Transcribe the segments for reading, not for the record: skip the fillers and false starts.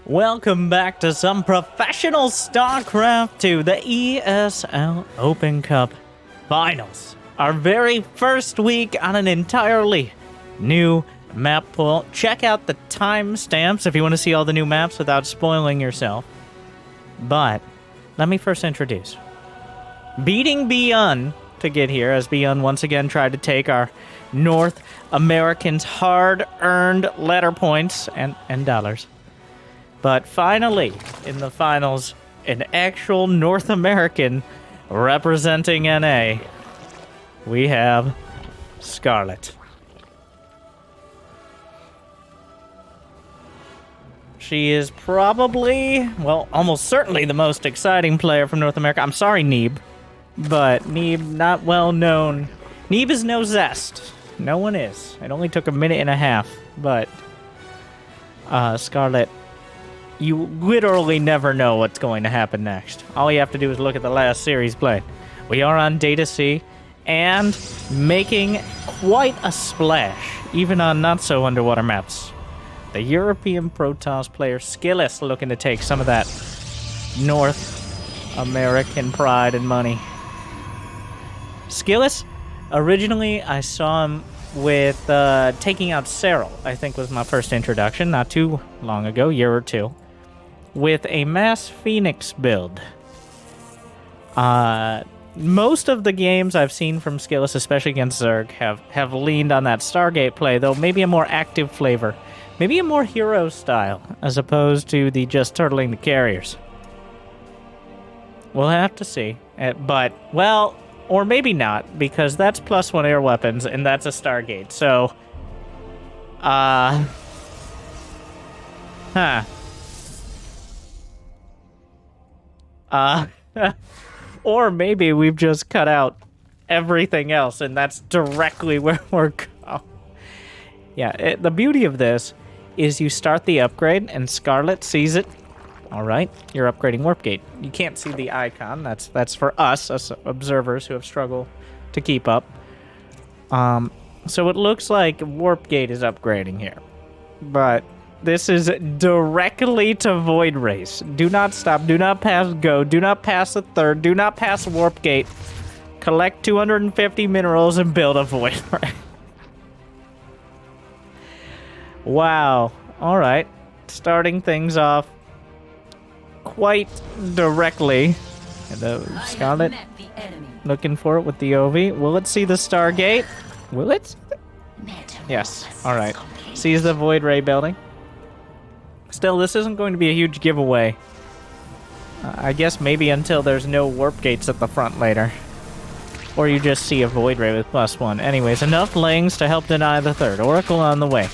Welcome back to some professional StarCraft 2, the ESL Open Cup Finals. Our very first week on an entirely new map pool. Check out the timestamps if you want to see all the new maps without spoiling yourself. But let me first introduce. Beating Byun to get here, as Byun once again tried to take our North Americans' hard-earned letter points and dollars. But finally, in the finals, an actual North American representing NA, we have Scarlett. She is probably, well, almost certainly the most exciting player from North America. I'm sorry, Neeb, but Neeb, not well known. Neeb is no Zest. No one is. It only took a minute and a half, but Scarlett, you literally never know what's going to happen next. All you have to do is look at the last series played. We are on Data C and making quite a splash, even on not-so underwater maps. The European Protoss player SKillous looking to take some of that North American pride and money. SKillous, originally I saw him with taking out Serral, I think was my first introduction, not too long ago, year or two, with a Mass Phoenix build. Most of the games I've seen from SKillous, especially against Zerg, have leaned on that Stargate play, though maybe a more active flavor. Maybe a more hero style, as opposed to the just turtling the carriers. We'll have to see. But, well, or maybe not, because that's +1 air weapons, and that's a Stargate, so... or maybe we've just cut out everything else, and that's directly where we're going. Yeah, the beauty of this is you start the upgrade, and Scarlett sees it. All right, you're upgrading Warp Gate. You can't see the icon. That's for us observers who have struggled to keep up. So it looks like Warp Gate is upgrading here, but this is directly to Void Race. Do not stop. Do not pass Go. Do not pass the third. Do not pass Warp Gate. Collect 250 minerals and build a Void Race. Wow. All right. Starting things off quite directly. Hello, Scarlett. Looking for it with the OV. Will it see the Stargate? Will it? Yes. All right. Sees the Void Ray building. Still, this isn't going to be a huge giveaway. I guess maybe until there's no warp gates at the front later. Or you just see a Void Ray with +1. Anyways, enough Lings to help deny the third. Oracle on the way.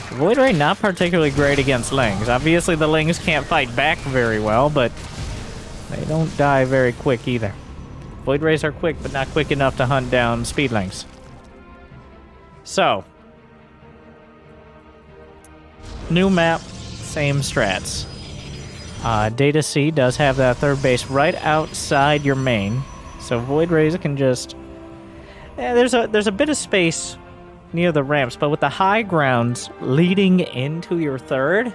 Void Ray not particularly great against Lings. Obviously, the Lings can't fight back very well, but they don't die very quick either. Void Rays are quick, but not quick enough to hunt down Speedlings. So, new map, same strats. Data C does have that third base right outside your main, so Void Rays can just... there's a bit of space near the ramps, but with the high grounds leading into your third,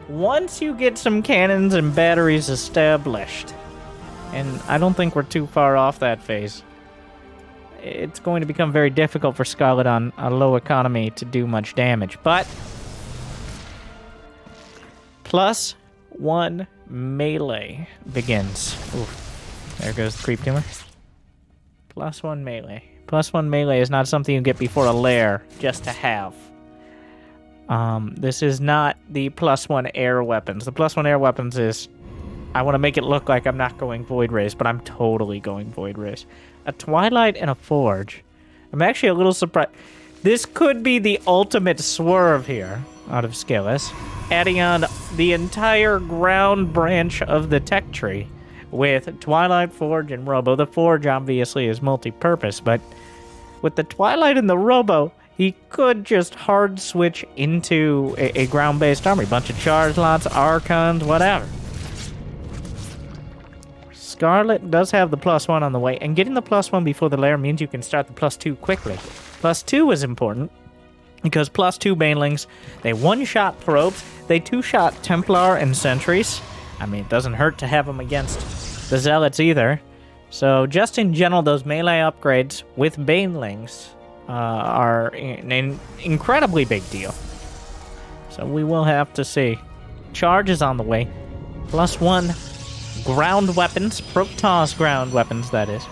once you get some cannons and batteries established, and I don't think we're too far off that phase, it's going to become very difficult for Scarlett on a low economy to do much damage. But +1 melee begins. Oof. There goes the creep tumor. +1 melee. +1 melee is not something you get before a lair just to have. This is not the +1 air weapons. The +1 air weapons is... I want to make it look like I'm not going Void Rays, but I'm totally going Void Rays. A Twilight and a Forge. I'm actually a little surprised. This could be the ultimate swerve here out of SKillous, adding on the entire ground branch of the tech tree with Twilight, Forge, and Robo. The Forge obviously is multi-purpose, but with the Twilight and the Robo, he could just hard switch into a ground-based army. Bunch of charge lots, Archons, whatever. Scarlett does have the +1 on the way, and getting the +1 before the lair means you can start the +2 quickly. +2 is important Because +2 banelings, they one-shot probes, they two-shot Templar and sentries. I mean, it doesn't hurt to have them against the Zealots either. So just in general, those melee upgrades with banelings are an incredibly big deal. So we will have to see. Charge is on the way. +1 ground weapons, Protoss ground weapons, that is.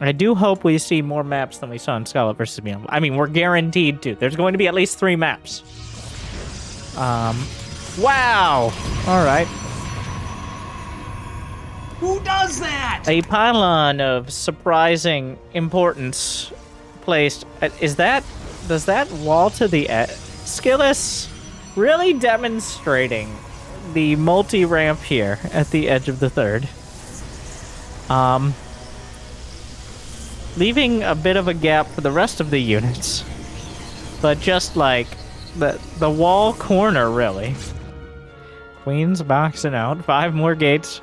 I do hope we see more maps than we saw in Scarlett versus Byun. I mean, we're guaranteed to. There's going to be at least 3 maps. Wow! Alright. Who does that? A pylon of surprising importance placed. Does that wall to the edge? SKillous really demonstrating the multi-ramp here at the edge of the third. Leaving a bit of a gap for the rest of the units. But just like the wall corner, really. Queen's boxing out. 5 more gates.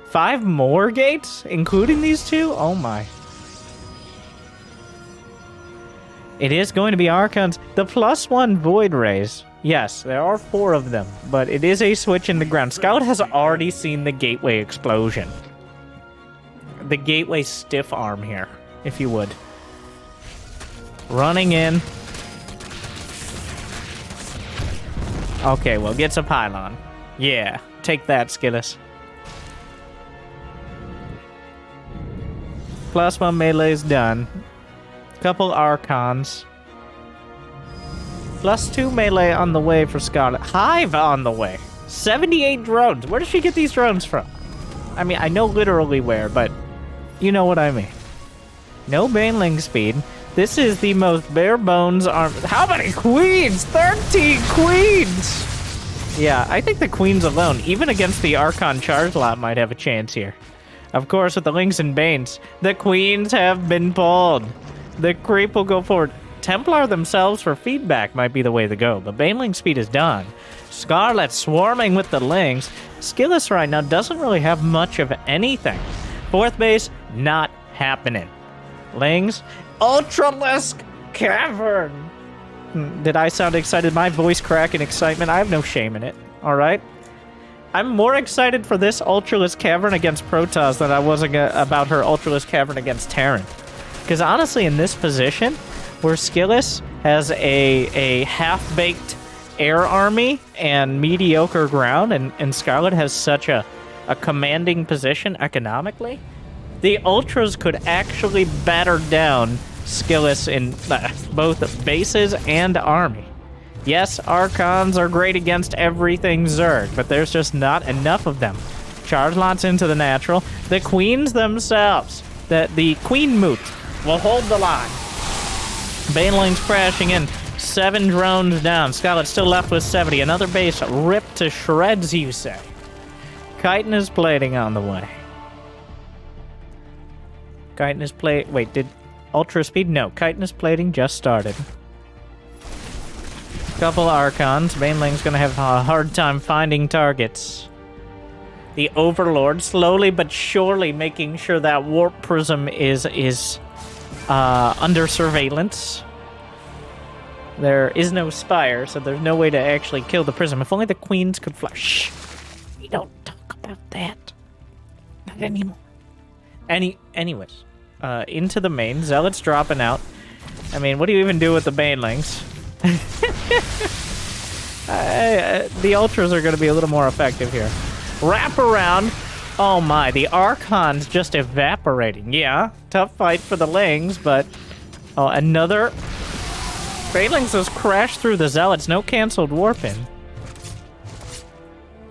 5 more gates? Including these 2? Oh my. It is going to be Archons. The +1 Void Rays. Yes, there are 4 of them, but it is a switch in the ground. Scout has already seen the gateway explosion. The gateway stiff arm here, if you would. Running in. Okay, well, gets a pylon. Yeah, take that, SKillous. +1 melee's done. Couple Archons. +2 melee on the way for Scarlett. Hive on the way. 78 drones. Where does she get these drones from? I mean, I know literally where, but you know what I mean. No baneling speed. This is the most bare bones arm. How many queens? 13 queens! Yeah, I think the queens alone, even against the Archon charge lot, might have a chance here. Of course, with the Lynx and Banes, the queens have been pulled. The creep will go forward. Templar themselves for feedback might be the way to go, but baneling speed is done. Scarlett swarming with the Lynx. SKillous right now doesn't really have much of anything. 4th base, not happening. Lynx, ULTRALISK Cavern. Did I sound excited? My voice crack in excitement? I have no shame in it, alright? I'm more excited for this ULTRALISK Cavern against Protoss than I was about her ULTRALISK Cavern against Terran. Because honestly, in this position, where SKillous has a half-baked air army and mediocre ground, and Scarlett has such a commanding position economically, the Ultras could actually batter down SKillous in both bases and army. Yes, Archons are great against everything Zerg, but there's just not enough of them. Charge lots into the natural. The queens themselves, the queen moot, will hold the line. Banelings crashing in. 7 drones down. Scarlett still left with 70. Another base ripped to shreds, you say. Chitin is plating on the way. Chitin is Wait, did Ultra Speed? No, Chitin is plating just started. Couple Archons. Baneling's gonna have a hard time finding targets. The Overlord slowly but surely making sure that Warp Prism is under surveillance. There is no Spire, so there's no way to actually kill the Prism. If only the Queens could fly. Shh! We don't talk about that. Not anymore. Anyways. Into the main. Zealot's dropping out. I mean, what do you even do with the Banelings? The Ultras are going to be a little more effective here. Wrap around. Oh my, the Archon's just evaporating. Yeah, tough fight for the Lings, but... Oh, another... Banelings has crashed through the Zealots. No canceled warp in.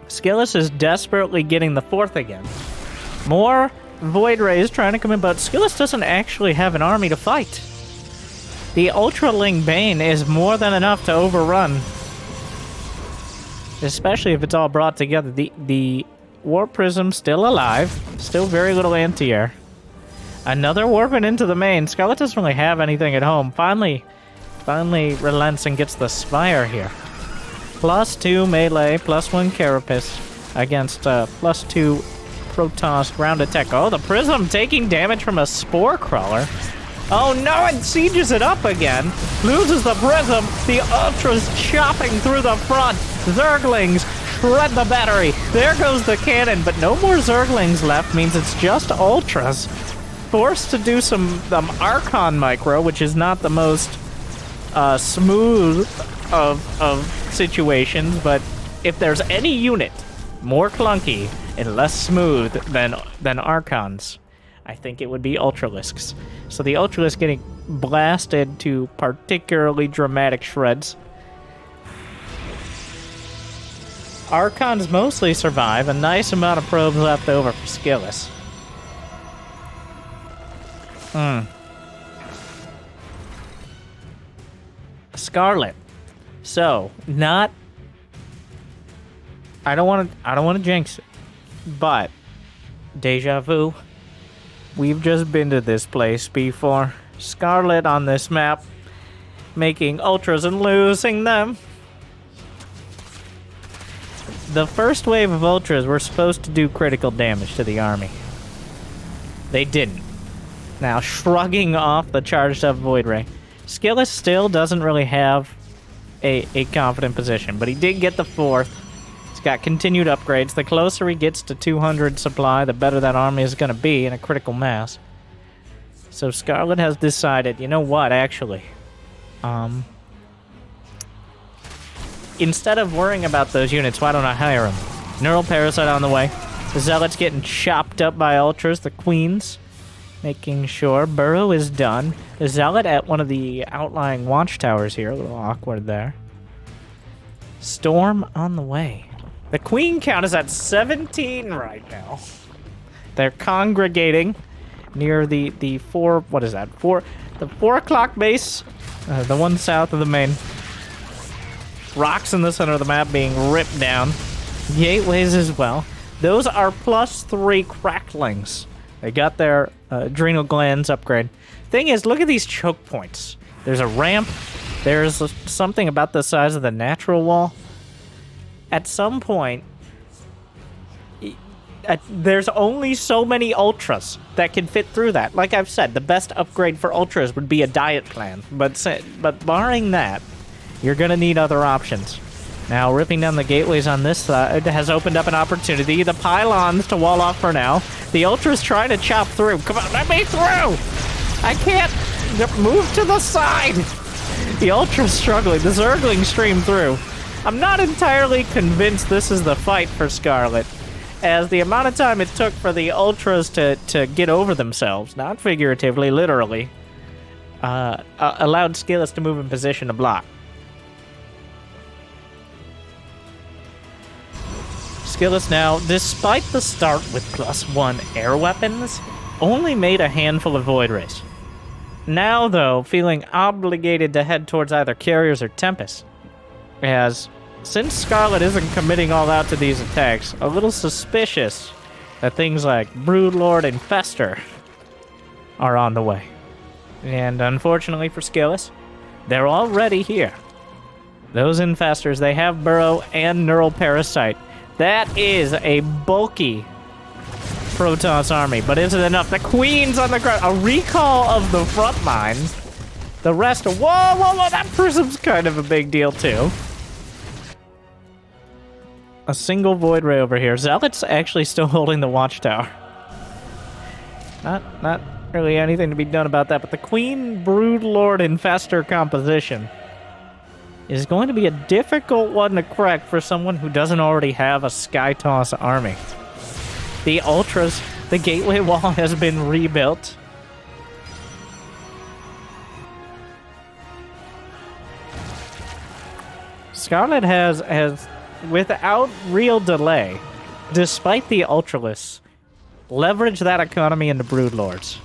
SKillous is desperately getting the 4th again. More Void Rays trying to come in, but SKillous doesn't actually have an army to fight. The Ultraling Bane is more than enough to overrun. Especially if it's all brought together. The Warp Prism still alive. Still very little anti-air. Another warping into the main. Scarlett doesn't really have anything at home. Finally relents and gets the Spire here. +2 melee, +1 Carapace against +2 Protoss ground attack. Oh, the Prism taking damage from a Spore Crawler. Oh no, it sieges it up again. Loses the prism. The Ultras chopping through the front. Zerglings shred the battery. There goes the cannon, but no more Zerglings left. Means it's just Ultras. Forced to do some Archon micro, which is not the most smooth of situations, but if there's any unit more clunky and less smooth than Archons, I think it would be Ultralisks. So the Ultralisk getting blasted to particularly dramatic shreds. Archons mostly survive, a nice amount of probes left over for SKillous. Scarlett. So, not... I don't want to jinx it, but deja vu. We've just been to this place before. Scarlett on this map, making Ultras and losing them. The first wave of Ultras were supposed to do critical damage to the army. They didn't. Now, shrugging off the charged up Void Ray. SKillous still doesn't really have a confident position, but he did get the 4th. He's got continued upgrades. The closer he gets to 200 supply, the better that army is going to be in a critical mass. So Scarlett has decided, you know what, actually, instead of worrying about those units, why don't I hire them? Neural Parasite on the way. The Zealot's getting chopped up by Ultras, the Queens. Making sure Burrow is done. The Zealot at one of the outlying watchtowers here. A little awkward there. Storm on the way. The Queen count is at 17 right now. They're congregating near the 4... What is that? The 4 o'clock base. The one south of the main. Rocks in the center of the map being ripped down. Gateways as well. Those are +3 cracklings. They got their adrenal glands upgrade. Thing is, look at these choke points. There's a ramp. There's something about the size of the natural wall. At some point, there's only so many Ultras that can fit through that. Like I've said, the best upgrade for Ultras would be a diet plan. But barring that, you're going to need other options. Now, ripping down the gateways on this side has opened up an opportunity. The pylons to wall off for now. The Ultra's trying to chop through. Come on, let me through! I can't move to the side! The Ultra's struggling. The Zerglings stream through. I'm not entirely convinced this is the fight for Scarlett, as the amount of time it took for the Ultras to get over themselves, not figuratively, literally, allowed SKillous to move in position to block. SKillous now, despite the start with +1 air weapons, only made a handful of Void Rays. Now, though, feeling obligated to head towards either Carriers or Tempest, as since Scarlett isn't committing all out to these attacks, a little suspicious that things like Broodlord and Fester are on the way. And unfortunately for SKillous, they're already here. Those Infestors, they have Burrow and Neural Parasite. That is a bulky Protoss army, but is it enough? The Queen's on the ground. A recall of the front line. The rest of... Whoa, whoa, whoa, that prism's kind of a big deal, too. A single Void Ray over here. Zealot's actually still holding the Watchtower. Not really anything to be done about that, but the Queen, Broodlord, Infestor composition is going to be a difficult one to crack for someone who doesn't already have a Skytoss army. The Ultras, the gateway wall has been rebuilt. Scarlett has without real delay, despite the Ultralists, leveraged that economy into Broodlords.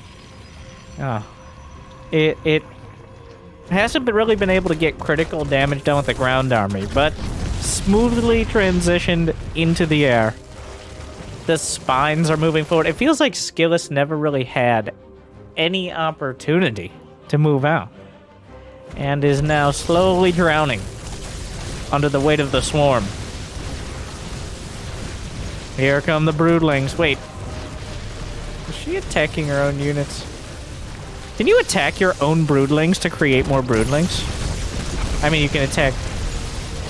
It hasn't really been able to get critical damage done with the ground army, but smoothly transitioned into the air. The spines are moving forward. It feels like SKillous never really had any opportunity to move out, and is now slowly drowning under the weight of the swarm. Here come the Broodlings. Wait, is she attacking her own units? Can you attack your own broodlings to create more broodlings? I mean, you can attack...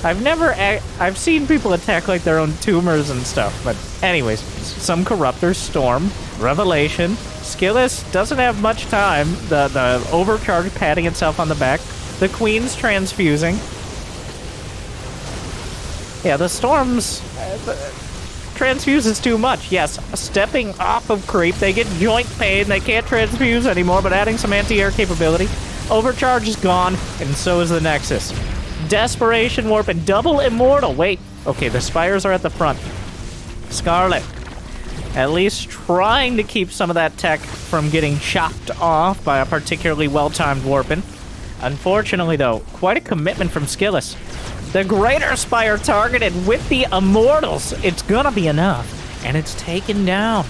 I've seen people attack, like, their own tumors and stuff, but anyways. Some Corruptors, Storm, Revelation. SKillous doesn't have much time. The Overcharge patting itself on the back. The Queen's transfusing. Yeah, the Storm's... transfuses too much. Yes, stepping off of creep. They get joint pain. They can't transfuse anymore, but adding some anti-air capability. Overcharge is gone, and so is the Nexus. Desperation Warp and double Immortal. Wait. Okay, the Spires are at the front. Scarlett. At least trying to keep some of that tech from getting chopped off by a particularly well-timed Warpin. Unfortunately, though, quite a commitment from SKillous. The Greater Spire targeted with the Immortals. It's gonna be enough. And it's taken down.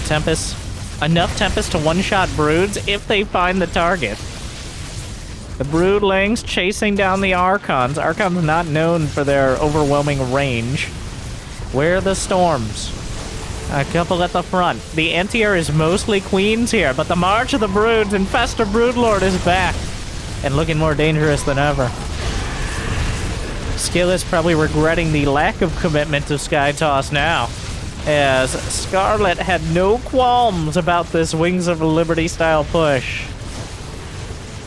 Tempest. Enough Tempest to one-shot Broods if they find the target. The Broodlings chasing down the Archons. Archons not known for their overwhelming range. Where are the Storms? A couple at the front. The anti-air is mostly Queens here, but the March of the Broods and Fester Broodlord is back. And looking more dangerous than ever. SKillous probably regretting the lack of commitment to Skytoss now, as Scarlett had no qualms about this Wings of Liberty style push.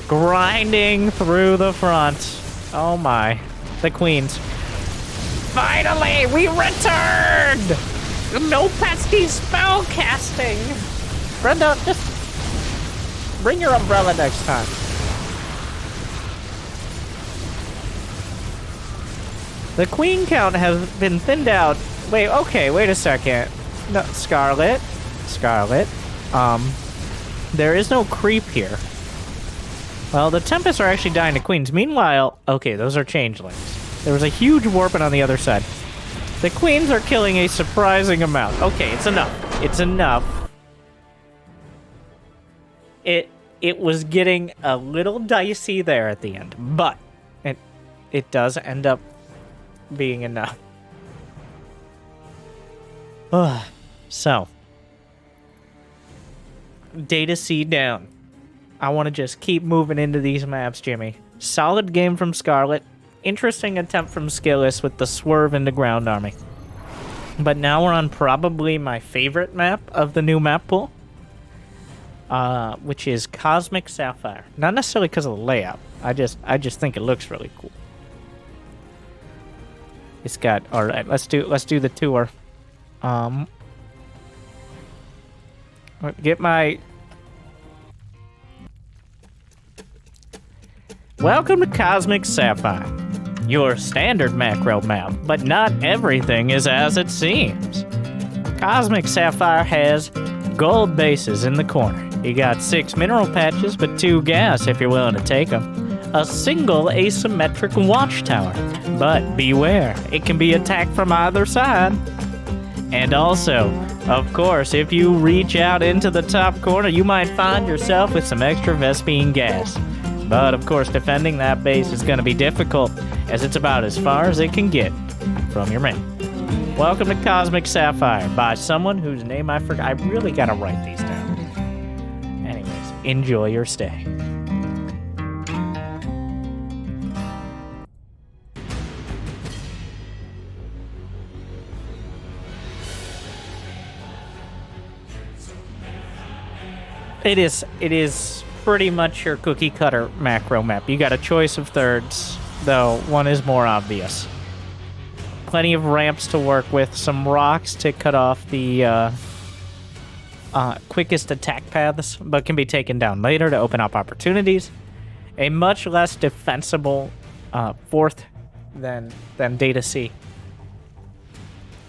Grinding through the front. Oh my. The Queens. Finally, we returned! No pesky spell casting! Brenda, just bring your umbrella next time. The Queen count has been thinned out. Wait, okay, wait a second. No, Scarlett. There is no creep here. Well, the Tempests are actually dying to Queens. Meanwhile, okay, those are changelings. There was a huge Warpin on the other side. The Queens are killing a surprising amount. Okay, it's enough. It's enough. It was getting a little dicey there at the end, but it does end up being enough. So, Data C down. I want to just keep moving into these maps, Jimmy. Solid game from Scarlett. Interesting attempt from SKillous with the swerve into Ground Army. But now we're on probably my favorite map of the new map pool, which is Cosmic Sapphire. Not necessarily because of the layout. I just think it looks really cool. It's got... All right, let's do the tour. Get my... Welcome to Cosmic Sapphire, your standard macro map, but not everything is as it seems. Cosmic Sapphire has gold bases in the corner. You got 6 mineral patches, but 2 gas if you're willing to take them. A single asymmetric watchtower, but beware, it can be attacked from either side. And also, of course, if you reach out into the top corner, you might find yourself with some extra Vespene gas. But, of course, defending that base is going to be difficult, as it's about as far as it can get from your main. Welcome to Cosmic Sapphire, by someone whose name I forgot. I really got to write these down. Anyways, enjoy your stay. It is pretty much your cookie cutter macro map. You got a choice of thirds, though one is more obvious. Plenty of ramps to work with, some rocks to cut off the quickest attack paths, but can be taken down later to open up opportunities. A much less defensible fourth than Data C.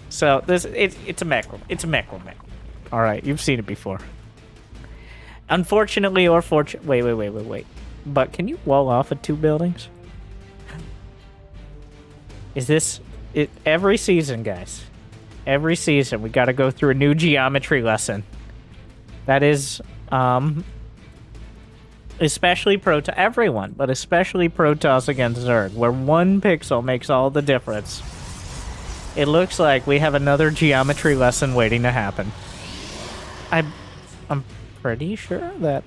So it's a macro. It's a macro map. All right, you've seen it before. Unfortunately or fortunately... Wait. But can you wall off of 2 buildings? Is this... every season, guys. Every season, we gotta go through a new geometry lesson. That is, especially Protoss... Everyone, but especially Protoss against Zerg, where 1 pixel makes all the difference. It looks like we have another geometry lesson waiting to happen. I'm pretty sure that,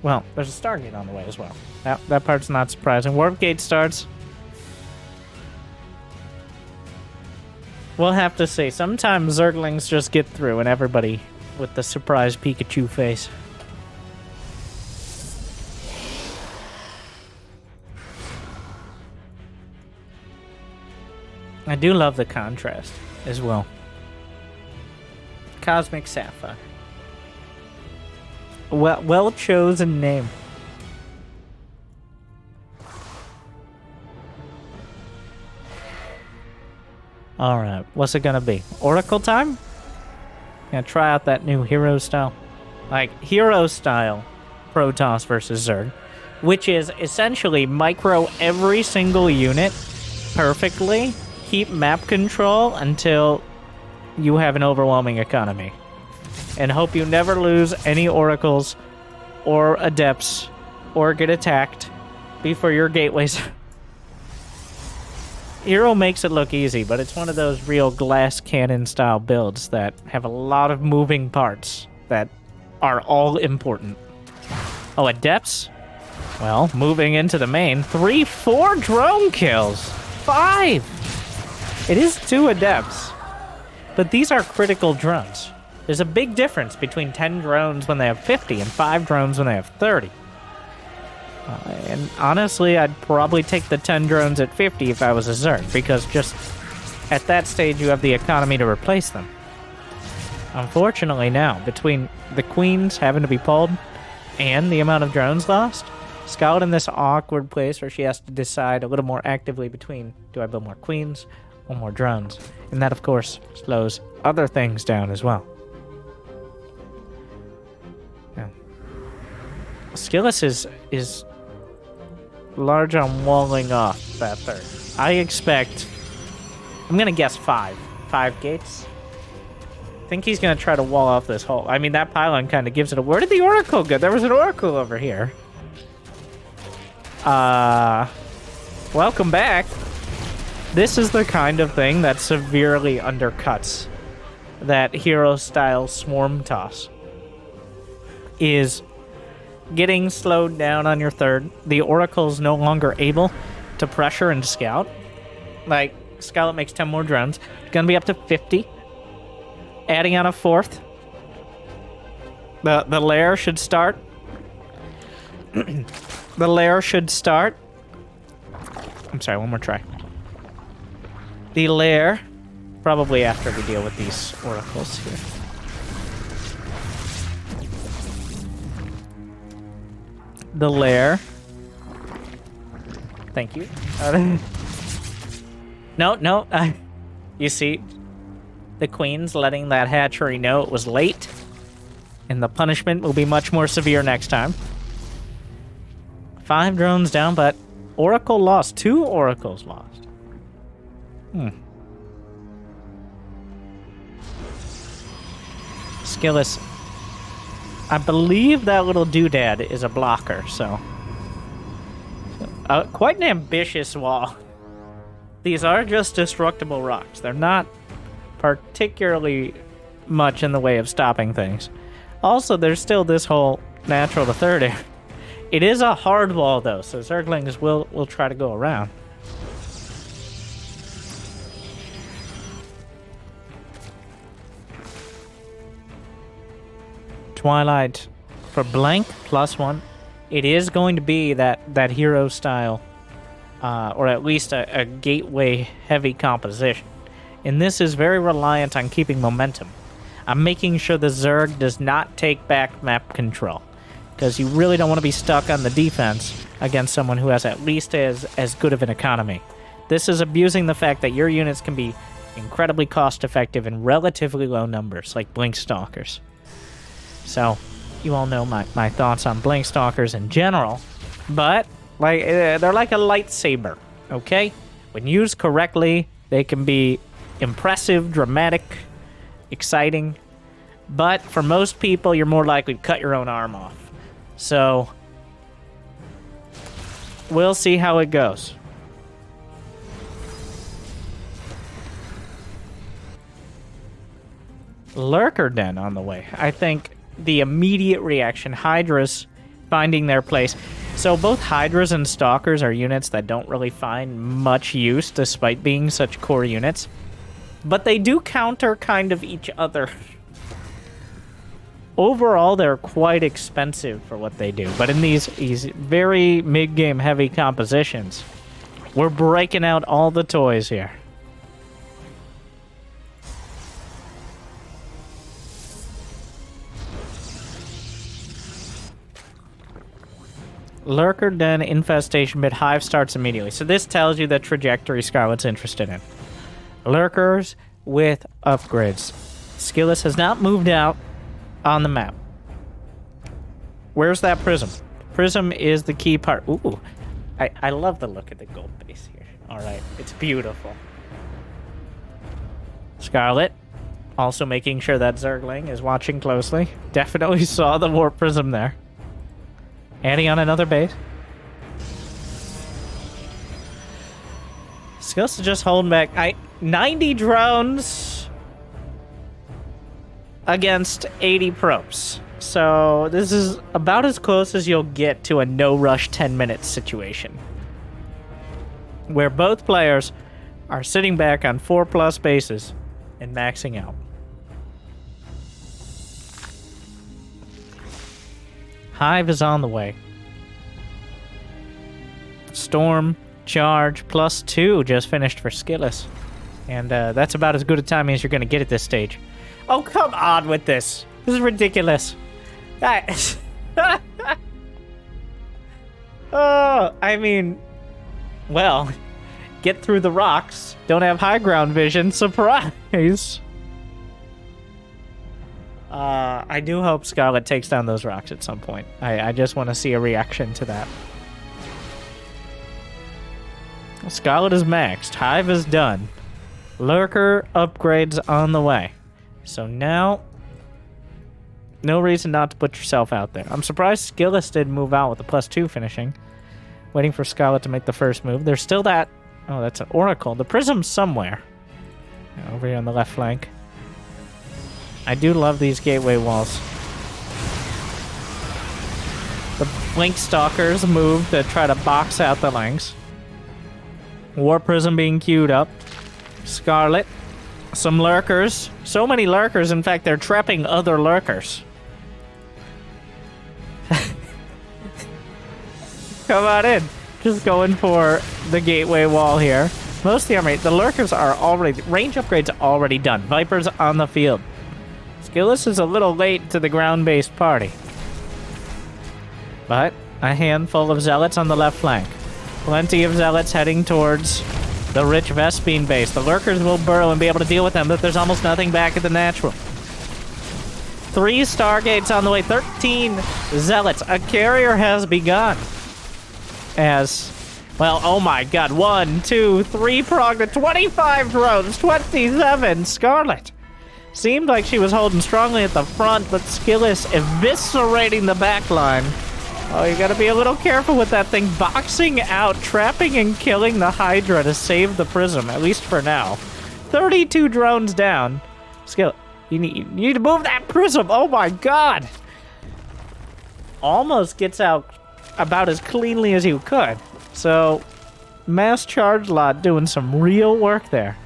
Well, there's a Stargate on the way as well. That part's not surprising. Warp Gate starts. We'll have to see. Sometimes Zerglings just get through and everybody with the surprise Pikachu face. I do love the contrast as well. Cosmic Sapphire. Well chosen name. Alright, what's it gonna be? Oracle time? Gonna try out that new hero style. Like, hero style Protoss versus Zerg. Which is essentially micro every single unit perfectly. Keep map control until you have an overwhelming economy. And hope you never lose any oracles or adepts or get attacked before your gateways. Hero makes it look easy, but it's one of those real glass cannon style builds that have a lot of moving parts that are all important. Oh, adepts? Well, moving into the main, 4 drone kills. 5! It is 2 adepts, but these are critical drones. There's a big difference between 10 drones when they have 50 and 5 drones when they have 30. And honestly, I'd probably take the 10 drones at 50 if I was a Zerg, because just at that stage you have the economy to replace them. Unfortunately now, between the queens having to be pulled and the amount of drones lost, Scarlett in this awkward place where she has to decide a little more actively between, do I build more queens or more drones? And that, of course, slows other things down as well. Yeah. SKillous is large on walling off that third. I expect, I'm gonna guess 5 gates. I think he's gonna try to wall off this hole. I mean, that pylon kind of gives it a, where did the oracle go? There was an oracle over here. Welcome back. This is the kind of thing that severely undercuts that hero-style swarm toss. Is getting slowed down on your third. The oracle's no longer able to pressure and scout. Like, Scarlett makes 10 more drones. It's gonna be up to 50. Adding on a 4th. The lair should start. The lair should start. I'm sorry, one more try. The lair, probably after we deal with these oracles here. The lair. Thank you. No. You see, the queen's letting that hatchery know it was late, and the punishment will be much more severe next time. 5 drones down, but oracle lost. 2 oracles lost. SKillous. I believe that little doodad is a blocker, so... quite an ambitious wall. These are just destructible rocks. They're not particularly much in the way of stopping things. Also, there's still this whole natural to third area. It is a hard wall, though, so Zerglings will try to go around. Twilight for blank +1. It is going to be that hero style, or at least a gateway heavy composition. And this is very reliant on keeping momentum. I'm making sure the Zerg does not take back map control, because you really don't want to be stuck on the defense against someone who has at least as good of an economy. This is abusing the fact that your units can be incredibly cost effective in relatively low numbers, like Blink Stalkers. So, you all know my thoughts on Blink Stalkers in general, but like they're like a lightsaber, okay? When used correctly, they can be impressive, dramatic, exciting, but for most people, you're more likely to cut your own arm off. So, We'll see how it goes. Lurker Den on the way. I think the immediate reaction, Hydras finding their place. So both Hydras and Stalkers are units that don't really find much use despite being such core units. But they do counter kind of each other. Overall, they're quite expensive for what they do. But in these very mid-game heavy compositions, we're breaking out all the toys here. Lurker Den Infestation Bit Hive starts immediately. So this tells you the trajectory Scarlett's interested in. Lurkers with upgrades. SKillous has not moved out on the map. Where's that prism? Prism is the key part. Ooh, I love the look of the gold base here. All right, it's beautiful. Scarlett also making sure that Zergling is watching closely. Definitely saw the warp prism there. Adding on another base. SKillous is just holding back. 90 drones against 80 probes. So this is about as close as you'll get to a no-rush 10-minute situation, where both players are sitting back on 4+ bases and maxing out. Hive is on the way. Storm, charge, +2 just finished for SKillous. And that's about as good a timing as you're going to get at this stage. Oh, come on with this. This is ridiculous. Oh, I mean, well, get through the rocks. Don't have high ground vision. Surprise. I do hope Scarlett takes down those rocks at some point. I just want to see a reaction to that. Scarlett is maxed. Hive is done. Lurker upgrades on the way. So now, no reason not to put yourself out there. I'm surprised SKillous did move out with the +2 finishing. Waiting for Scarlett to make the first move. There's still that... Oh, that's an Oracle. The Prism's somewhere. Over here on the left flank. I do love these gateway walls. The Blink Stalkers move to try to box out the Lynx. War Prism being queued up. Scarlett. Some Lurkers. So many Lurkers, in fact, they're trapping other Lurkers. Come on in. Just going for the gateway wall here. Most of the army, the Lurkers are already... Range upgrades already done. Vipers on the field. SKillous is a little late to the ground-based party. But a handful of Zealots on the left flank. Plenty of Zealots heading towards the rich Vespine base. The Lurkers will burrow and be able to deal with them, but there's almost nothing back at the natural. 3 Stargates on the way. 13 Zealots. A carrier has begun. As... Well, oh my god. 1, 2, 3 prong to 25 drones. 27 Scarlett. Seemed like she was holding strongly at the front, but SKillous eviscerating the back line. Oh, you gotta be a little careful with that thing. Boxing out, trapping and killing the Hydra to save the Prism, at least for now. 32 drones down. Skill, you need to move that Prism. Oh my god. Almost gets out about as cleanly as you could. So, Mass Charge Lot doing some real work there.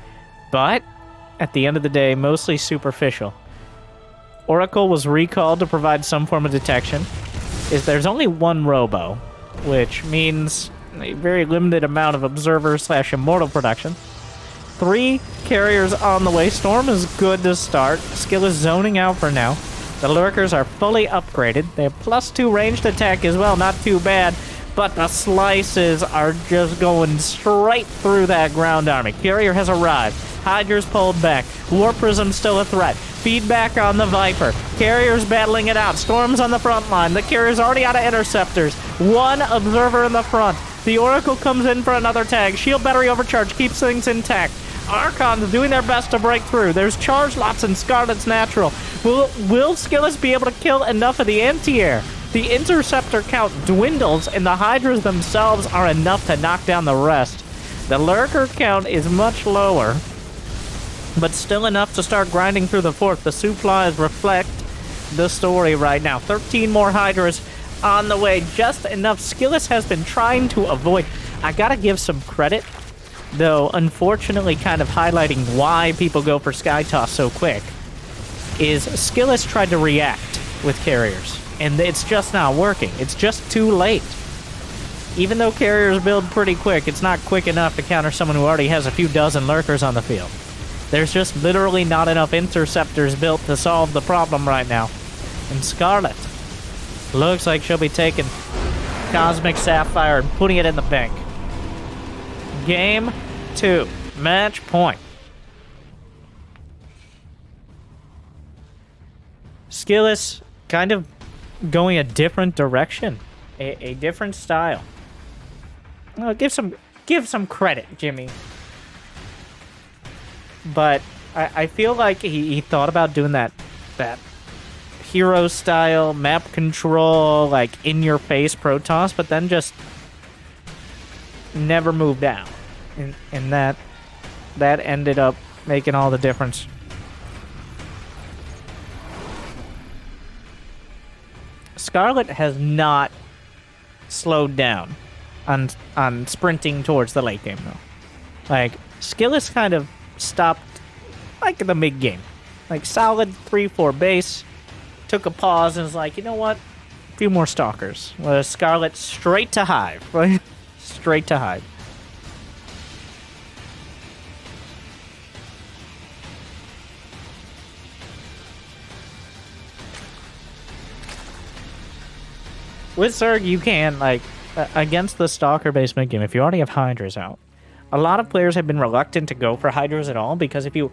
But, at the end of the day, mostly superficial. Oracle was recalled to provide some form of detection. There's only 1 robo, which means a very limited amount of observer/immortal production. 3 carriers on the way. Storm is good to start. SKillous zoning out for now. The Lurkers are fully upgraded. They have +2 ranged attack as well, not too bad. But the slices are just going straight through that ground army. Carrier has arrived. Hydra's pulled back. War Prism still a threat. Feedback on the Viper. Carrier's battling it out. Storm's on the front line. The Carrier's already out of interceptors. 1 observer in the front. The Oracle comes in for another tag. Shield battery overcharge keeps things intact. Archons doing their best to break through. There's charge lots in Scarlett's natural. Will SKillous be able to kill enough of the anti-air the interceptor count dwindles, and the Hydras themselves are enough to knock down the rest. The lurker count is much lower, but still enough to start grinding through the fourth. The supplies reflect the story right now. 13 more Hydras on the way, just enough. SKillous has been trying to avoid. I gotta give some credit, though, unfortunately kind of highlighting why people go for Sky Toss so quick, is SKillous tried to react with carriers, and it's just not working. It's just too late. Even though carriers build pretty quick, it's not quick enough to counter someone who already has a few dozen lurkers on the field. There's just literally not enough interceptors built to solve the problem right now. And Scarlett looks like she'll be taking Cosmic Sapphire and putting it in the bank. Game 2. Match point. SKillous kind of going a different direction. A different style. Well, give some credit, Jimmy. But I feel like he thought about doing that hero style map control, like in your face Protoss, but then just never moved out, and that ended up making all the difference. Scarlett has not slowed down on sprinting towards the late game though. Like SKillous kind of stopped like the mid game, like solid 3-4 base, took a pause and was like, you know what, a few more stalkers. Scarlett straight to hive, right? Straight to hive. With Zerg, you can, like, against the Stalker-based mid-game, if you already have Hydras out, a lot of players have been reluctant to go for Hydras at all, because if you,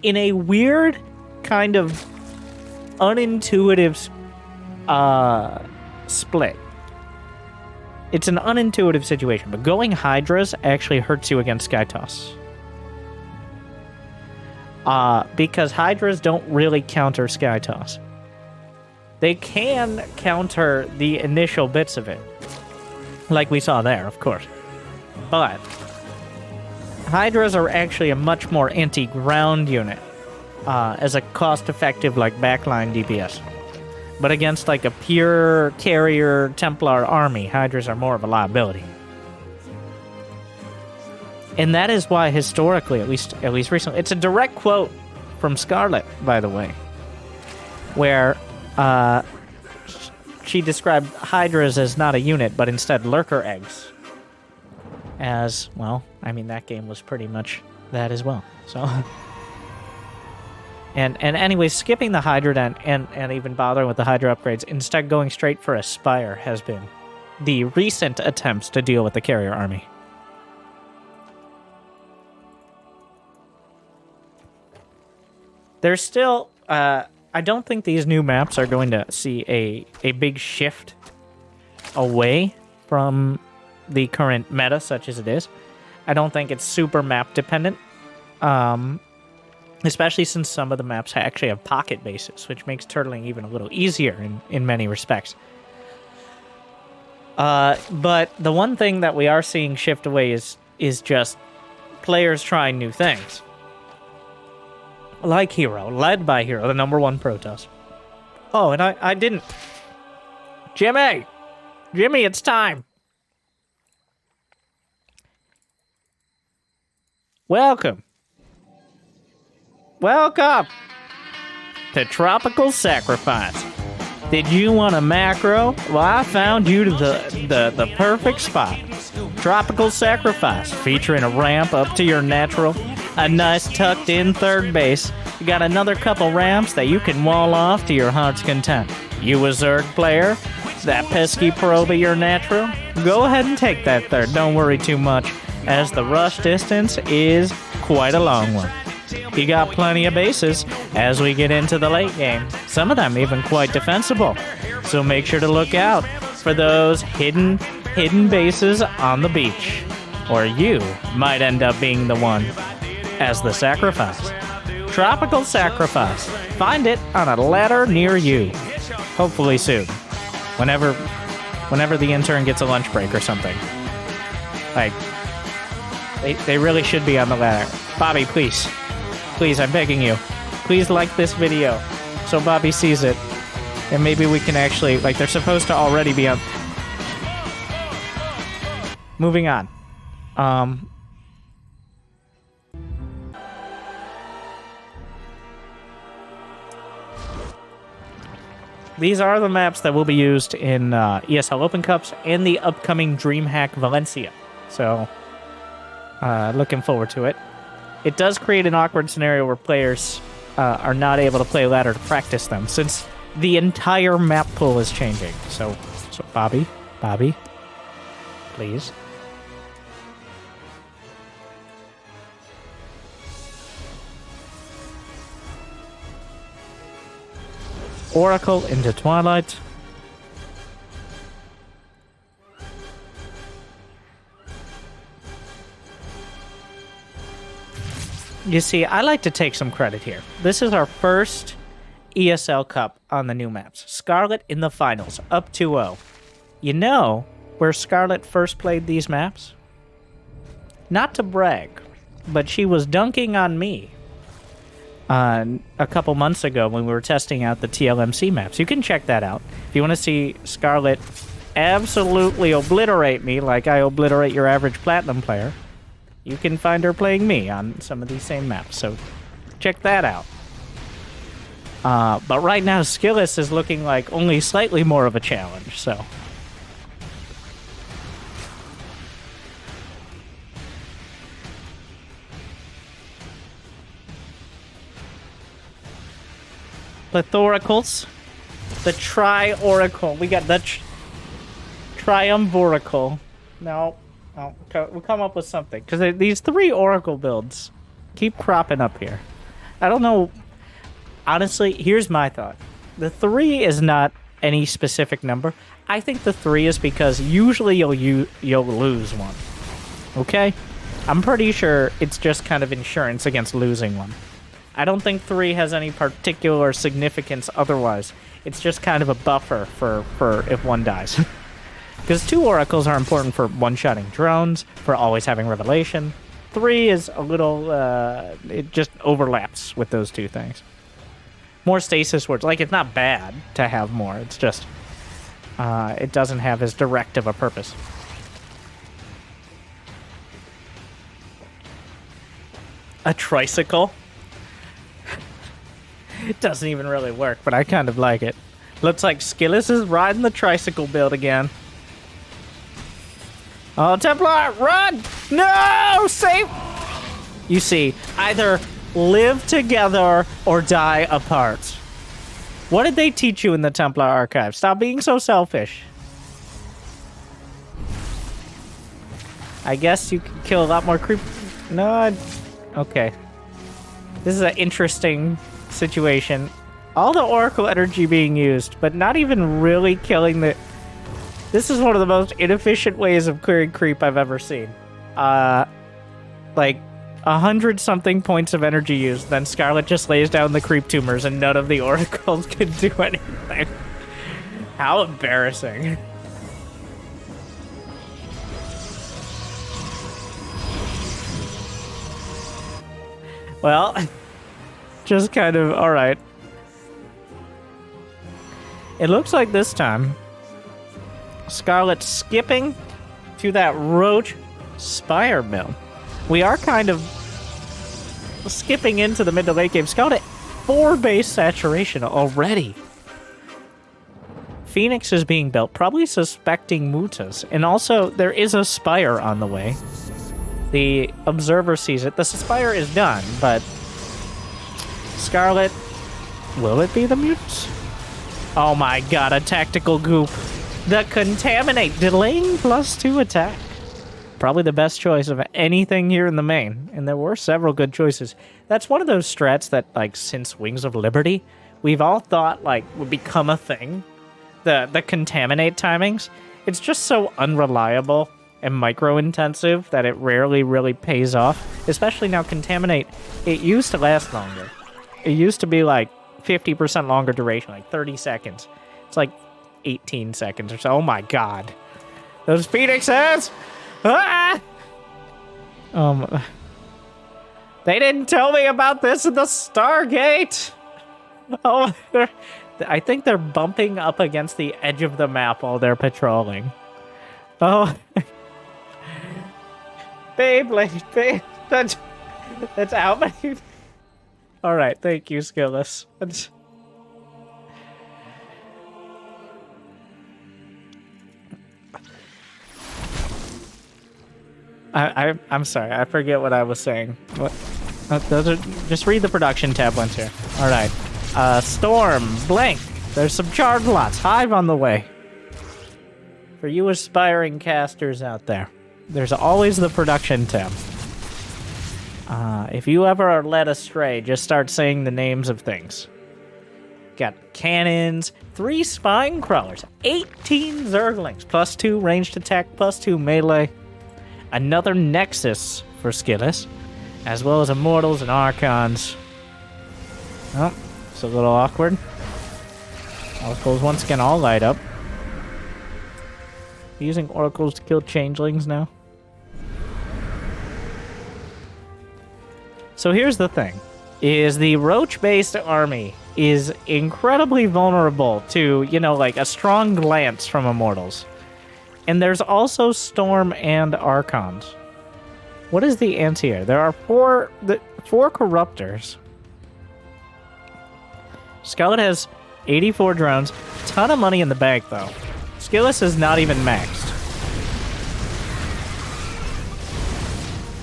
in a weird kind of unintuitive split, it's an unintuitive situation, but going Hydras actually hurts you against Sky Toss. Because Hydras don't really counter Sky Toss. They can counter the initial bits of it, like we saw there, of course. But Hydras are actually a much more anti-ground unit as a cost-effective, like, backline DPS. But against, like, a pure carrier Templar army, Hydras are more of a liability. And that is why historically, at least recently, it's a direct quote from Scarlett, by the way, where she described Hydras as not a unit, but instead lurker eggs. As, well, I mean, that game was pretty much that as well. So, and anyway, skipping the Hydra and even bothering with the Hydra upgrades, instead going straight for a Spire has been the recent attempts to deal with the carrier army. There's still, I don't think these new maps are going to see a big shift away from the current meta, such as it is. I don't think it's super map dependent, especially since some of the maps actually have pocket bases, which makes turtling even a little easier in many respects. But the one thing that we are seeing shift away is just players trying new things. Like Hero, led by Hero, the #1 Protoss. Oh, and I didn't... Jimmy, it's time! Welcome to Tropical Sacrifice. Did you want a macro? Well, I found you to the perfect spot. Tropical Sacrifice, featuring a ramp up to your natural, a nice tucked in third base. You got another couple ramps that you can wall off to your heart's content. You a Zerg player? That pesky probe of your natural? Go ahead and take that third, don't worry too much, as the rush distance is quite a long one. You got plenty of bases as we get into the late game, some of them even quite defensible. So make sure to look out for those hidden bases on the beach, or you might end up being the one as the sacrifice. Tropical Sacrifice. Find it on a ladder near you. Hopefully soon. Whenever the intern gets a lunch break or something. Like, they really should be on the ladder. Bobby, please. Please, I'm begging you. Please like this video so Bobby sees it. And maybe we can actually, like, they're supposed to already be on. Moving on. These are the maps that will be used in ESL Open Cups and the upcoming DreamHack Valencia. So, looking forward to it. It does create an awkward scenario where players are not able to play ladder to practice them, since the entire map pool is changing. So Bobby, please. Oracle into Twilight. You see, I like to take some credit here. This is our first ESL Cup on the new maps. Scarlett in the finals, up 2-0. You know where Scarlett first played these maps? Not to brag, but she was dunking on me a couple months ago when we were testing out the TLMC maps. You can check that out. If you want to see Scarlett absolutely obliterate me like I obliterate your average Platinum player, you can find her playing me on some of these same maps. So check that out. But right now, SKillous is looking like only slightly more of a challenge, so. Plethoricals. The Tri-Oracle. We got the Triumviracle. No. We'll come up with something. Because these 3 Oracle builds keep cropping up here. I don't know. Honestly, here's my thought. The 3 is not any specific number. I think the 3 is because usually you'll lose one. Okay? I'm pretty sure it's just kind of insurance against losing one. I don't think 3 has any particular significance otherwise. It's just kind of a buffer for if one dies. Because 2 oracles are important for one-shotting drones, for always having revelation. 3 is a little, it just overlaps with those 2 things. More stasis words. Like, it's not bad to have more. It's just, it doesn't have as direct of a purpose. A tricycle? It doesn't even really work, but I kind of like it. Looks like SKillous is riding the tricycle build again. Oh, Templar, run! No! Save! You see, either live together or die apart. What did they teach you in the Templar archive? Stop being so selfish. I guess you can kill a lot more creep. No, okay. This is an interesting situation. All the Oracle energy being used, but not even really killing the... This is one of the most inefficient ways of clearing creep I've ever seen. Like, 100-something points of energy used, then Scarlett just lays down the creep tumors and none of the Oracles can do anything. How embarrassing. Well, just kind of, alright. It looks like this time, Scarlett skipping to that Roach Spire build. We are kind of skipping into the mid to late game. Scarlett 4 base saturation already. Phoenix is being built, probably suspecting Mutas. And also, there is a Spire on the way. The Observer sees it. The Spire is done, but Scarlett, will it be the Mutants? Oh my god, a tactical goop. The Contaminate, delaying +2 attack. Probably the best choice of anything here in the main, and there were several good choices. That's one of those strats that, like, since Wings of Liberty, we've all thought, like, would become a thing. The Contaminate timings. It's just so unreliable and micro-intensive that it rarely really pays off. Especially now, Contaminate, it used to last longer. It used to be, like, 50% longer duration, like 30 seconds. It's like, 18 seconds or so. Oh my god. Those phoenixes! Ah! They didn't tell me about this in the Stargate! Oh, I think they're bumping up against the edge of the map while they're patrolling. Oh. Babe, that's how many... Alright, thank you, SKillous. I'm sorry, I forget what I was saying. What? Just read the production tab once here. Alright. Storm, Blink. There's some charge lots. Hive on the way. For you aspiring casters out there, there's always the production tab. If you ever are led astray, just start saying the names of things. Got cannons, 3 spine crawlers, 18 zerglings, +2 ranged attack, +2 melee. Another Nexus for SKillous, as well as Immortals and Archons. Oh, it's a little awkward. Oracles once again all light up. Using Oracles to kill Changelings now. So here's the thing, is the Roach-based army is incredibly vulnerable to, you know, like a strong glance from Immortals. And there's also Storm and Archons. What is the anti-air? There are four Corruptors. Scarlett has 84 drones. Ton of money in the bank, though. SKillous is not even maxed.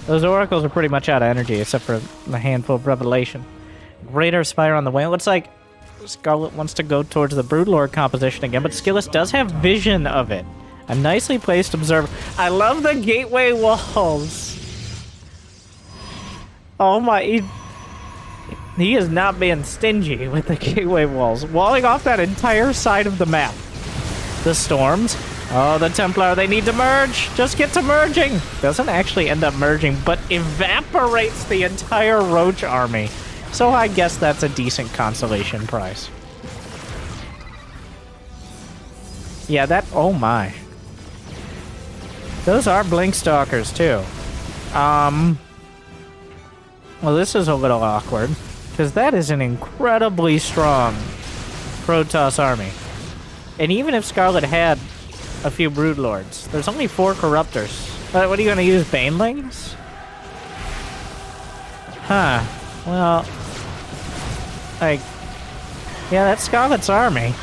Those Oracles are pretty much out of energy, except for a handful of Revelation. Greater Spire on the way. It looks like Scarlett wants to go towards the Broodlord composition again, but SKillous does have vision of it. A nicely placed observer. I love the gateway walls. Oh my... He is not being stingy with the gateway walls. Walling off that entire side of the map. The storms. Oh, the Templar, they need to merge. Just get to merging. Doesn't actually end up merging, but evaporates the entire Roach army. So I guess that's a decent consolation prize. Yeah, that... Oh my. Those are Blink Stalkers, too. Well, this is a little awkward, because that is an incredibly strong Protoss army. And even if Scarlett had a few Broodlords, there's only 4 Corruptors. What are you going to use, Banelings? Huh. Well, like, yeah, that's Scarlett's army.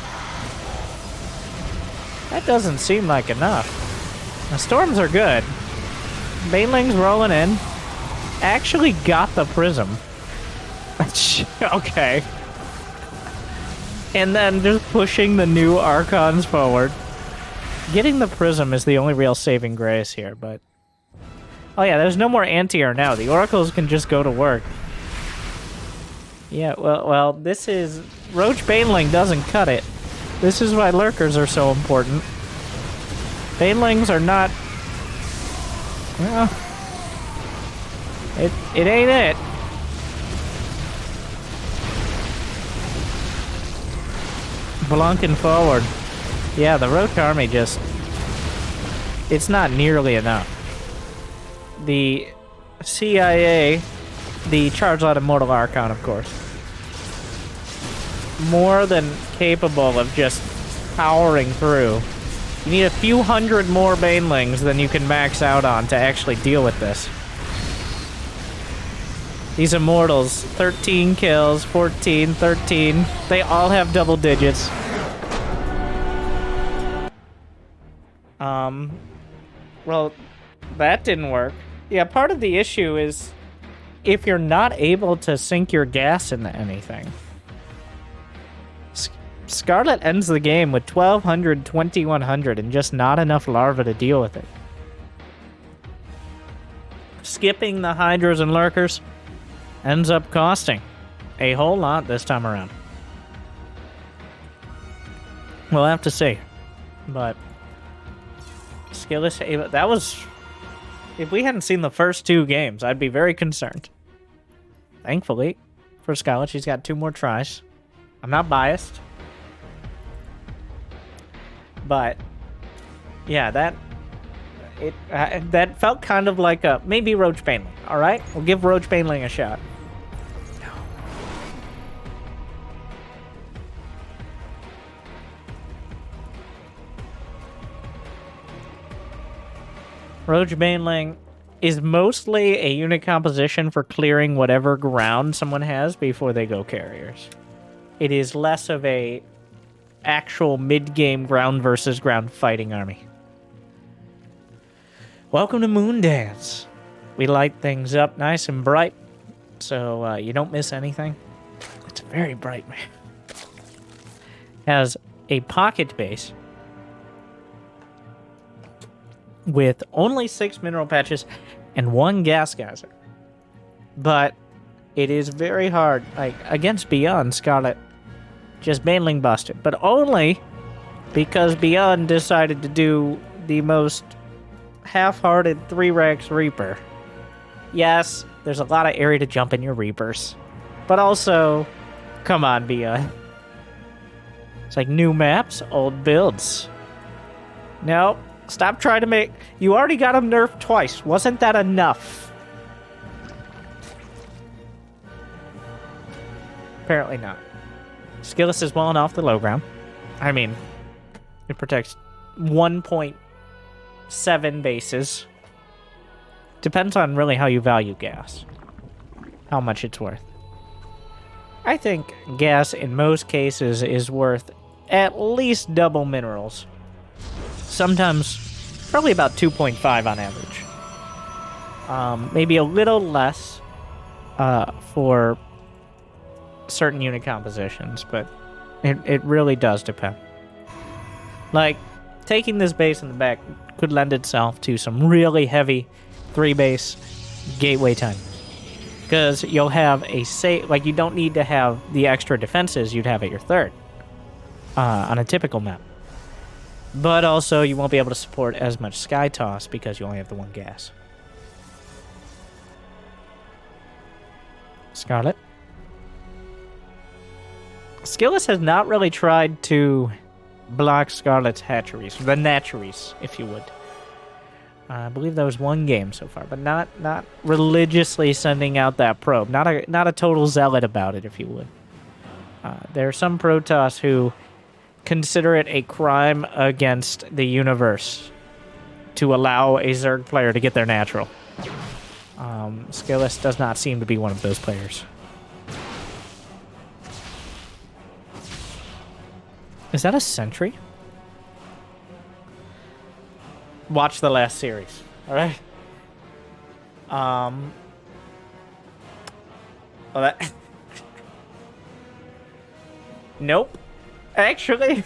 That doesn't seem like enough. The storms are good. Banelings rolling in. Actually got the prism. Okay. And then just pushing the new Archons forward. Getting the prism is the only real saving grace here, but... Oh yeah, there's no more anti-air now. The Oracles can just go to work. Yeah, well, this is... Roach Baneling doesn't cut it. This is why Lurkers are so important. Banelings are not... Well... It ain't it. Blunking forward. Yeah, the Roach army just... It's not nearly enough. The CIA... The Charge Lot Immortal Archon, of course. More than capable of just powering through. You need a few hundred more Banelings than you can max out on to actually deal with this. These Immortals, 13 kills, 14, 13. They all have double digits. Well, that didn't work. Yeah, part of the issue is if you're not able to sink your gas into anything. Scarlett ends the game with 1,200, 2,100, and just not enough larvae to deal with it. Skipping the Hydras and Lurkers ends up costing a whole lot this time around. We'll have to see. But SKillous, that was... If we hadn't seen the first 2 games, I'd be very concerned. Thankfully, for Scarlett, she's got 2 more tries. I'm not biased. But yeah, that felt kind of like a maybe Roach Baneling. All right, we'll give Roach Baneling a shot. Roach Baneling is mostly a unit composition for clearing whatever ground someone has before they go carriers. It is less of a actual mid-game ground versus ground fighting army. Welcome to Moondance. We light things up nice and bright, so you don't miss anything. It's very bright, man. Has a pocket base with only 6 mineral patches and 1 gas geyser. But it is very hard, like, against Byun, Scarlett just Baneling busted. But only because Byun decided to do the most half-hearted 3-Rex Reaper. Yes, there's a lot of area to jump in your Reapers. But also, come on, Byun. It's like new maps, old builds. No. Stop trying to make... You already got him nerfed twice. Wasn't that enough? Apparently not. SKillous is well off the low ground. I mean, it protects 1.7 bases. Depends on really how you value gas. How much it's worth. I think gas in most cases is worth at least double minerals. Sometimes, probably about 2.5 on average. Maybe a little less for certain unit compositions, but it really does depend. Like, taking this base in the back could lend itself to some really heavy 3-base gateway time. Because you'll have a like, you don't need to have the extra defenses you'd have at your third on a typical map. But also, you won't be able to support as much Sky Toss because you only have the 1 gas. Scarlett. SKillous has not really tried to block Scarlett's hatcheries. The natcheries, if you would. I believe there was 1 game so far, but not religiously sending out that probe. Not a total zealot about it, if you would. There are some Protoss who consider it a crime against the universe to allow a Zerg player to get their natural. SKillous does not seem to be one of those players. Is that a sentry? Watch the last series, alright? Well, that... Nope. Actually...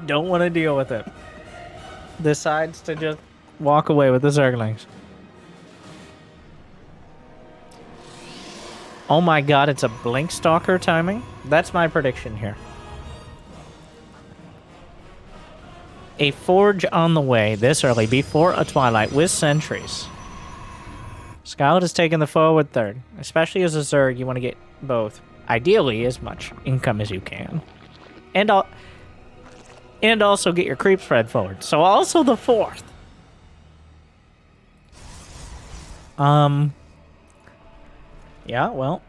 Don't want to deal with it. Decides to just walk away with the Zerglings. Oh my god, it's a Blink Stalker timing? That's my prediction here. A Forge on the way this early before a Twilight with sentries. Scarlett is taking the forward third. Especially as a Zerg, you want to get both. Ideally, as much income as you can. And also get your creep spread forward. So also the 4th. Yeah, well.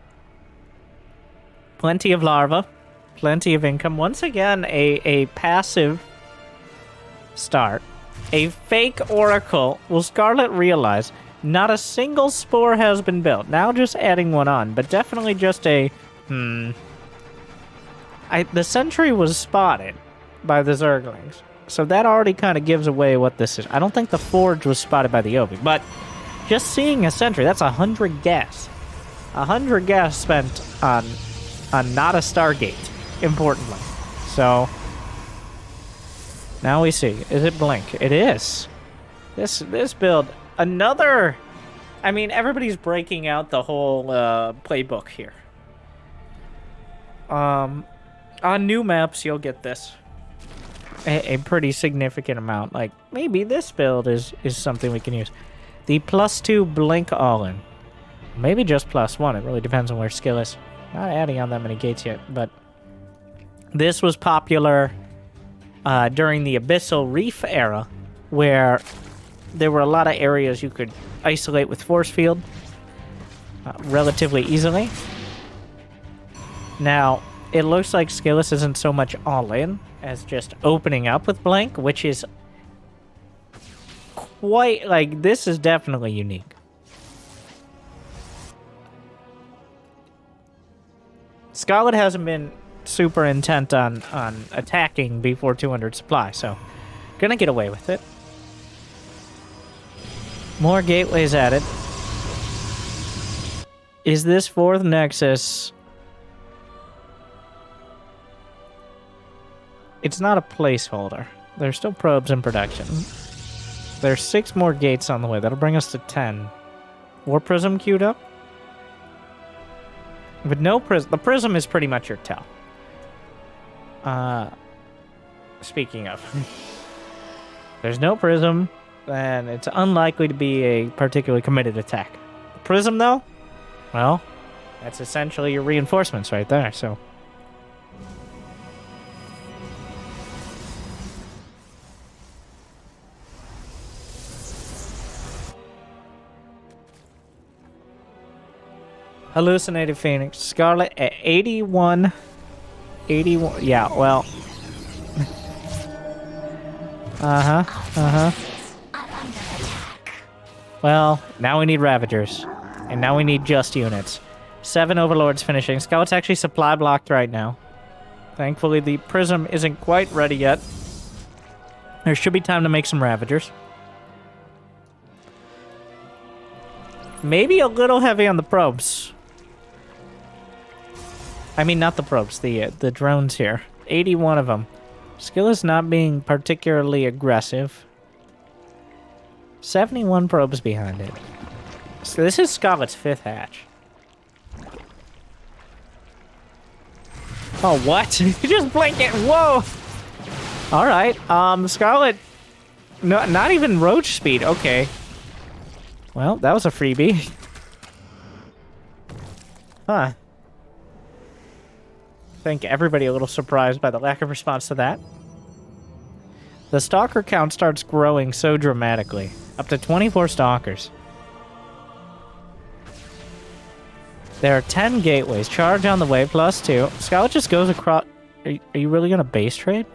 Plenty of larva. Plenty of income. Once again, a passive start. A fake oracle. Will Scarlett realize not a single spore has been built. Now just adding 1 on. But definitely just a... The sentry was spotted by the Zerglings. So that already kind of gives away what this is. I don't think the Forge was spotted by the Ovi. But just seeing a sentry, that's 100 gas. 100 gas spent on not a Stargate, importantly. So, now we see. Is it Blink? It is. This build, another... I mean, everybody's breaking out the whole playbook here. On new maps, you'll get this. A pretty significant amount. Like, maybe this build is something we can use. The +2 Blink all-in. Maybe just +1. It really depends on where skill is. Not adding on that many gates yet, but this was popular during the Abyssal Reef era, where there were a lot of areas you could isolate with force field relatively easily. Now, it looks like SKillous isn't so much all in as just opening up with blank, which is quite, like, this is definitely unique. Scarlett hasn't been super intent on attacking before 200 supply, so gonna get away with it. More gateways added. Is this fourth Nexus? It's not a placeholder. There's still probes in production. There's 6 more gates on the way. That'll bring us to 10. War Prism queued up? With no prism, the prism is pretty much your tell. Speaking of, there's no prism, then it's unlikely to be a particularly committed attack. The prism, though, well, that's essentially your reinforcements right there, so. Hallucinated Phoenix. Scarlett at 81. 81. Yeah, well. Well, now we need Ravagers. And now we need just units. 7 Overlords finishing. Scarlett's actually supply blocked right now. Thankfully, the Prism isn't quite ready yet. There should be time to make some Ravagers. Maybe a little heavy on the probes. I mean, not the probes, the drones here. 81 of them. SKillous not being particularly aggressive. 71 probes behind it. So this is Scarlett's 5th hatch. Oh, what? You just blink it. Whoa! Alright, Scarlett... No, not even roach speed. Okay. Well, that was a freebie. Huh. I think everybody a little surprised by the lack of response to that. The stalker count starts growing so dramatically. Up to 24 stalkers. There are 10 gateways. Charge on the way, +2. Scarlett just goes across... Are you really going to base trade?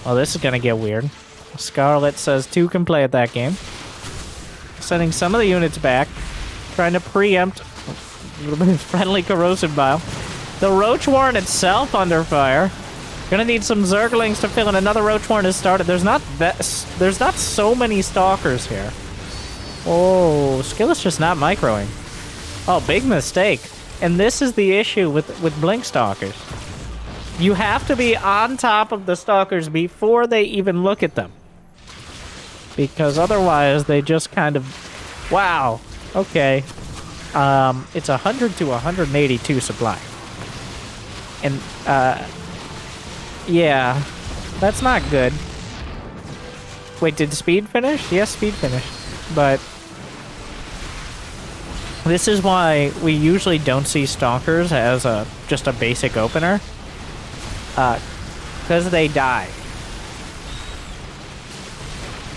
Well, this is going to get weird. Scarlett says 2 can play at that game. Sending some of the units back. Trying to preempt a little bit of friendly corrosive bile. The Roach Warren itself under fire. Gonna need some Zerglings to fill in. Another Roach Warren has started. There's not so many stalkers here. Oh, SKillous just not microing. Oh, big mistake. And this is the issue with Blink Stalkers. You have to be on top of the stalkers before they even look at them. Because otherwise they just kind of... Wow. Okay. It's 100 to 182 supply. And, yeah. That's not good. Wait, did speed finish? Yes, speed finished. But... this is why we usually don't see stalkers as just a basic opener. Because they die.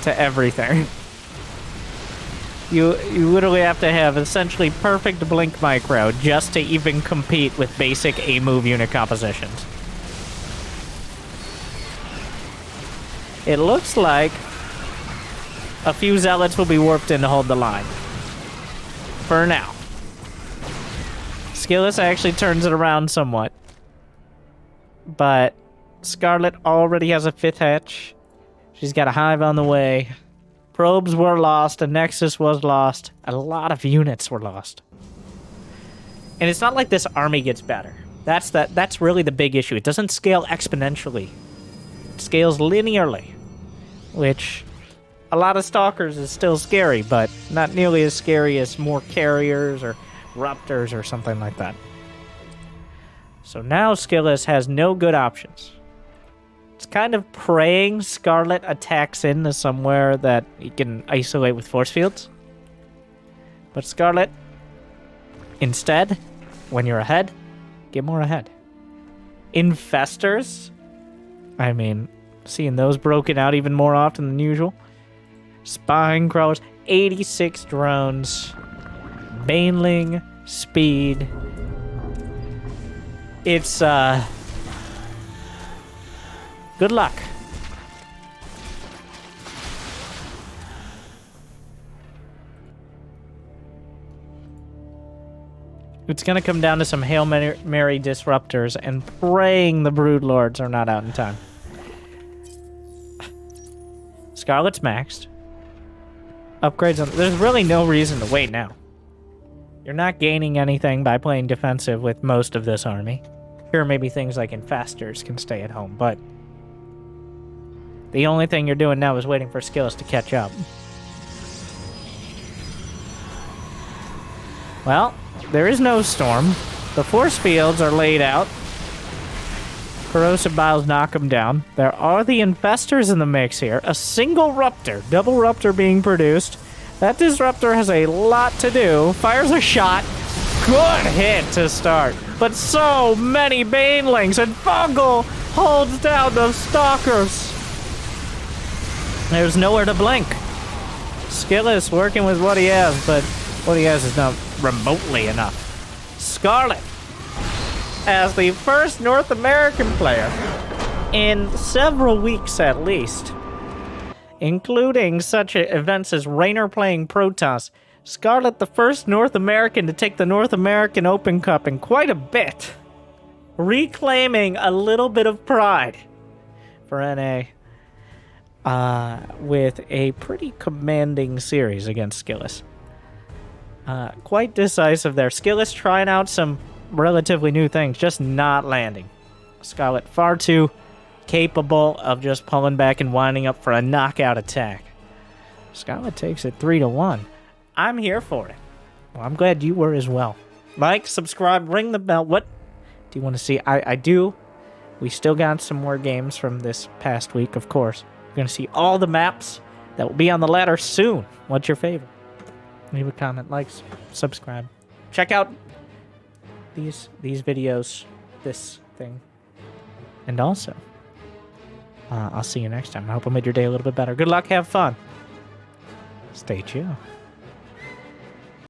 To everything. You literally have to have essentially perfect blink micro just to even compete with basic A-move unit compositions. It looks like a few zealots will be warped in to hold the line. For now. SKillous actually turns it around somewhat. But Scarlett already has a 5th hatch. She's got a hive on the way. Probes were lost. A Nexus was lost. A lot of units were lost. And it's not like this army gets better. That's really the big issue. It doesn't scale exponentially. It scales linearly. Which, a lot of stalkers is still scary, but not nearly as scary as more carriers or Ruptors or something like that. So now SKillous has no good options. It's kind of praying Scarlett attacks into somewhere that he can isolate with force fields. But Scarlett, instead, when you're ahead, get more ahead. Infestors? I mean, seeing those broken out even more often than usual. Spying crawlers, 86 drones, Baneling, speed. It's, good luck. It's gonna come down to some Hail Mary disruptors and praying the Broodlords are not out in time. Scarlett's maxed. Upgrades on... There's really no reason to wait now. You're not gaining anything by playing defensive with most of this army. Here, maybe things like Infestors can stay at home, but... the only thing you're doing now is waiting for SKillous to catch up. Well, there is no storm. The force fields are laid out. Corrosive Biles knock them down. There are the Infestors in the mix here. A single Ruptor, double Ruptor being produced. That Disruptor has a lot to do. Fires a shot. Good hit to start. But so many Banelings, and Fungal holds down the Stalkers. There's nowhere to blink. SKillous working with what he has, but what he has is not remotely enough. Scarlett, as the first North American player in several weeks at least, including such events as Reynor playing Protoss, Scarlett the first North American to take the North American Open Cup in quite a bit, reclaiming a little bit of pride for NA with a pretty commanding series against SKillous. Quite decisive there. SKillous trying out some relatively new things, just not landing. Scarlett far too capable of just pulling back and winding up for a knockout attack. Scarlett takes it 3-1. I'm here for it. Well, I'm glad you were as well. Like, subscribe, ring the bell. What do you want to see? I do. We still got some more games from this past week, of course. We're going to see all the maps that will be on the ladder soon. What's your favorite? Leave a comment, like, subscribe. Check out these videos, this thing. And also, I'll see you next time. I hope I made your day a little bit better. Good luck, have fun. Stay chill.